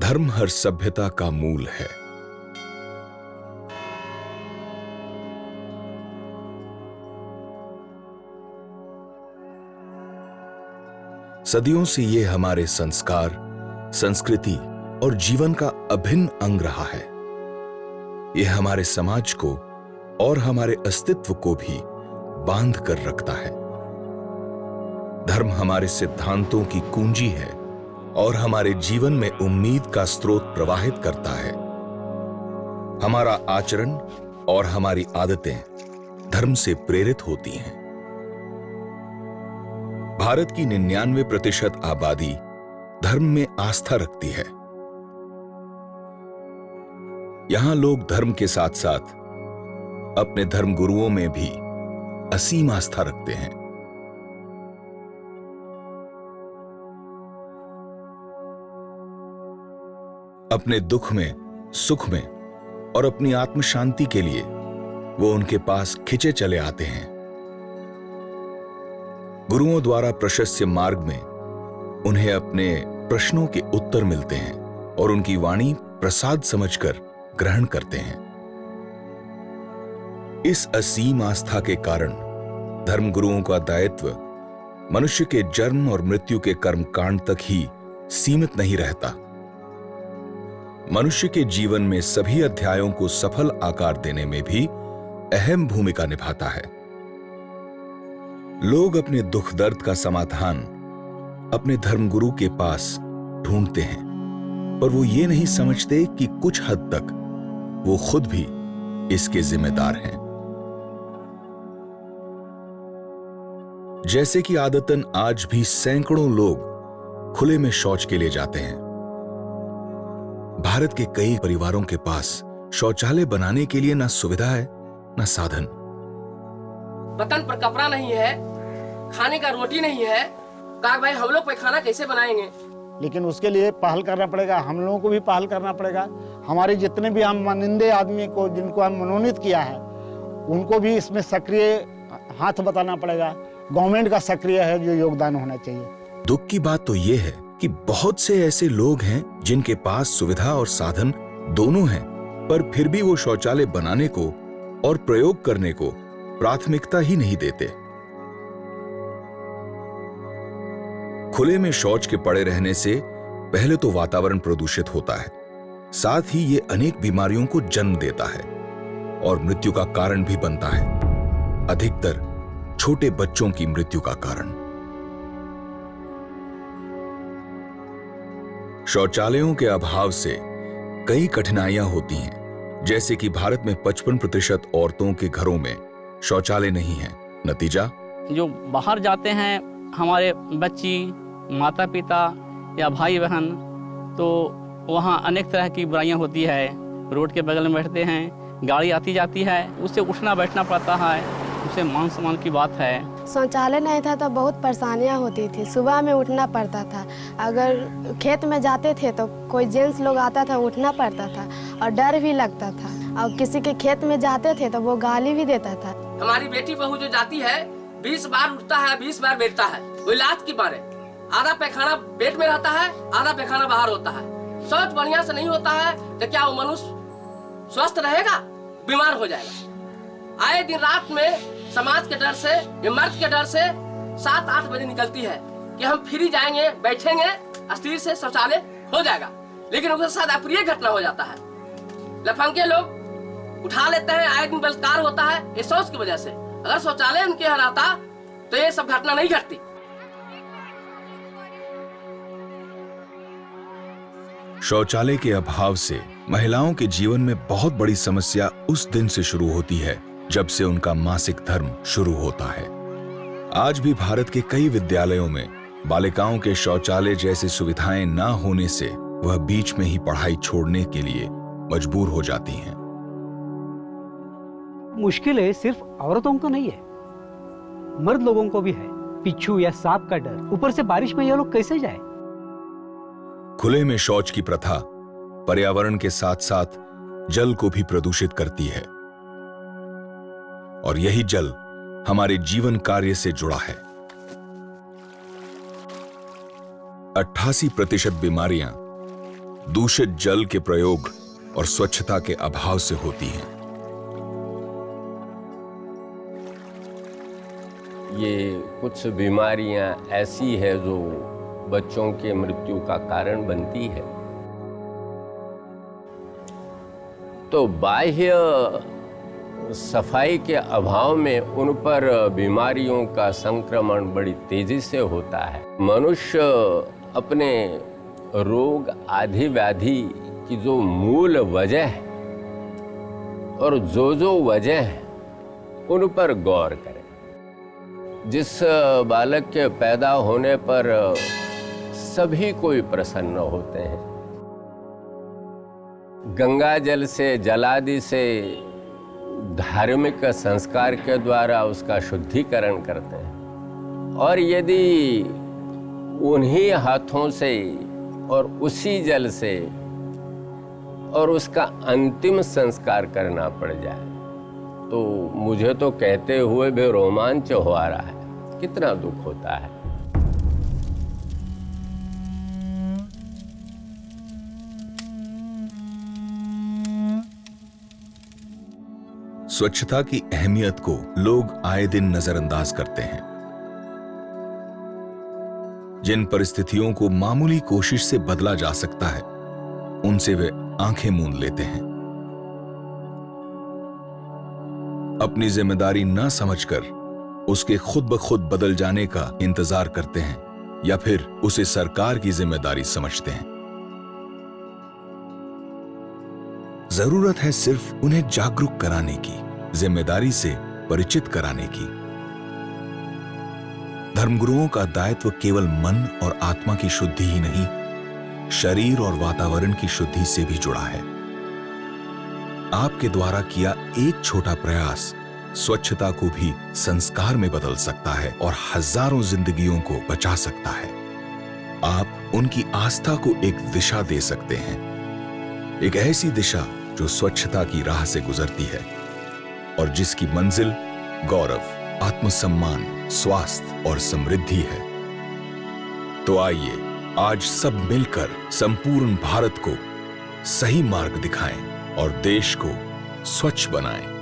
धर्म हर सभ्यता का मूल है। सदियों से ये हमारे संस्कार, संस्कृति और जीवन का अभिन्न अंग रहा है। ये हमारे समाज को और हमारे अस्तित्व को भी बांध कर रखता है। धर्म हमारे सिद्धांतों की कुंजी है और हमारे जीवन में उम्मीद का स्रोत प्रवाहित करता है। हमारा आचरण और हमारी आदतें धर्म से प्रेरित होती हैं। भारत की 99% आबादी धर्म में आस्था रखती है। यहां लोग धर्म के साथ साथ अपने धर्म गुरुओं में भी असीम आस्था रखते हैं। अपने दुख में, सुख में और अपनी आत्म शांति के लिए वो उनके पास खिंचे चले आते हैं। गुरुओं द्वारा प्रशस्त मार्ग में उन्हें अपने प्रश्नों के उत्तर मिलते हैं और उनकी वाणी प्रसाद समझकर ग्रहण करते हैं। इस असीम आस्था के कारण धर्मगुरुओं का दायित्व मनुष्य के जन्म और मृत्यु के कर्मकांड तक ही सीमित नहीं रहता। मनुष्य के जीवन में सभी अध्यायों को सफल आकार देने में भी अहम भूमिका निभाता है। लोग अपने दुख दर्द का समाधान अपने धर्मगुरु के पास ढूंढते हैं, पर वो ये नहीं समझते कि कुछ हद तक वो खुद भी इसके जिम्मेदार हैं। जैसे कि आदतन आज भी सैकड़ों लोग खुले में शौच के लिए जाते हैं। भारत के कई परिवारों के पास शौचालय बनाने के लिए ना सुविधा है ना साधन। बतन पर कपड़ा नहीं है, खाने का रोटी नहीं है, कहा भाई हम लोग पैखाना कैसे बनाएंगे। लेकिन उसके लिए पहल करना पड़ेगा, हम लोगों को भी पहल करना पड़ेगा। हमारे जितने भी हम मानिंदे आदमी को जिनको हम मनोनीत किया है उनको भी इसमें सक्रिय हाथ बताना पड़ेगा। गवर्नमेंट का सक्रिय है जो योगदान होना चाहिए। दुख की बात तो यह है कि बहुत से ऐसे लोग हैं जिनके पास सुविधा और साधन दोनों हैं, पर फिर भी वो शौचालय बनाने को और प्रयोग करने को प्राथमिकता ही नहीं देते। खुले में शौच के पड़े रहने से पहले तो वातावरण प्रदूषित होता है, साथ ही ये अनेक बीमारियों को जन्म देता है और मृत्यु का कारण भी बनता है, अधिकतर छोटे बच्चों की मृत्यु का कारण। शौचालयों के अभाव से कई कठिनाइयां होती हैं, जैसे कि भारत में 55% औरतों के घरों में शौचालय नहीं है। नतीजा, जो बाहर जाते हैं हमारे बच्ची, माता पिता या भाई बहन, तो वहाँ अनेक तरह की बुराइयां होती है। रोड के बगल में बैठते हैं, गाड़ी आती जाती है, उससे उठना बैठना पड़ता है, उससे मान सम्मान की बात है। शौचालय नहीं था तो बहुत परेशानियां होती थी। सुबह में उठना पड़ता था, अगर खेत में जाते थे तो कोई जेंट्स लोग आता था, उठना पड़ता था और डर भी लगता था। और किसी के खेत में जाते थे तो वो गाली भी देता था। हमारी बेटी बहू जो जाती है 20 बार उठता है, 20 बार बैठता है, वो लात की मारे। आधा पैखाना पेट में रहता है, आधा पैखाना बाहर होता है। शौच बढ़िया से नहीं होता है तो क्या वो मनुष्य स्वस्थ रहेगा? बीमार हो जाएगा। आए दिन रात में समाज के डर से, मर्द के डर से 7-8 बजे निकलती है कि हम फ्री जाएंगे, बैठेंगे, स्त्री से शौचालय हो जाएगा। लेकिन उसके साथ अप्रिय घटना हो जाता है। लफंगे लोग उठा लेते हैं, आए दिन बलात्कार होता है ये शौच की वजह से। अगर शौचालय उनके यहाँ रहता तो ये सब घटना नहीं घटती। शौचालय के अभाव से महिलाओं के जीवन में बहुत बड़ी समस्या उस दिन से शुरू होती है जब से उनका मासिक धर्म शुरू होता है। आज भी भारत के कई विद्यालयों में बालिकाओं के शौचालय जैसी सुविधाएं न होने से वह बीच में ही पढ़ाई छोड़ने के लिए मजबूर हो जाती हैं। मुश्किलें सिर्फ औरतों को नहीं है, मर्द लोगों को भी है। पिच्छू या सांप का डर, ऊपर से बारिश में ये लोग कैसे जाए। खुले में शौच की प्रथा पर्यावरण के साथ साथ जल को भी प्रदूषित करती है और यही जल हमारे जीवन कार्य से जुड़ा है। 88% बीमारियां दूषित जल के प्रयोग और स्वच्छता के अभाव से होती हैं। ये कुछ बीमारियां ऐसी है जो बच्चों के मृत्यु का कारण बनती है। तो बाह्य सफाई के अभाव में उन पर बीमारियों का संक्रमण बड़ी तेजी से होता है। मनुष्य अपने रोग आदि व्याधि की जो मूल वजह है और जो वजह है उन पर गौर करें। जिस बालक के पैदा होने पर सभी कोई प्रसन्न होते हैं, गंगा जल से, जलादि से, धार्मिक संस्कार के द्वारा उसका शुद्धिकरण करते हैं, और यदि उन्हीं हाथों से और उसी जल से और उसका अंतिम संस्कार करना पड़ जाए तो मुझे तो कहते हुए भी रोमांच हो आ रहा है, कितना दुख होता है। स्वच्छता की अहमियत को लोग आए दिन नजरअंदाज करते हैं। जिन परिस्थितियों को मामूली कोशिश से बदला जा सकता है, उनसे वे आंखें मूंद लेते हैं। अपनी जिम्मेदारी न समझकर उसके खुद ब खुद बदल जाने का इंतजार करते हैं, या फिर उसे सरकार की जिम्मेदारी समझते हैं। जरूरत है सिर्फ उन्हें जागरूक कराने की, जिम्मेदारी से परिचित कराने की। धर्मगुरुओं का दायित्व केवल मन और आत्मा की शुद्धि ही नहीं, शरीर और वातावरण की शुद्धि से भी जुड़ा है। आपके द्वारा किया एक छोटा प्रयास स्वच्छता को भी संस्कार में बदल सकता है और हजारों जिंदगियों को बचा सकता है। आप उनकी आस्था को एक दिशा दे सकते हैं, एक ऐसी दिशा जो स्वच्छता की राह से गुजरती है और जिसकी मंजिल गौरव, आत्मसम्मान, स्वास्थ्य और समृद्धि है। तो आइए आज सब मिलकर संपूर्ण भारत को सही मार्ग दिखाएं और देश को स्वच्छ बनाएं।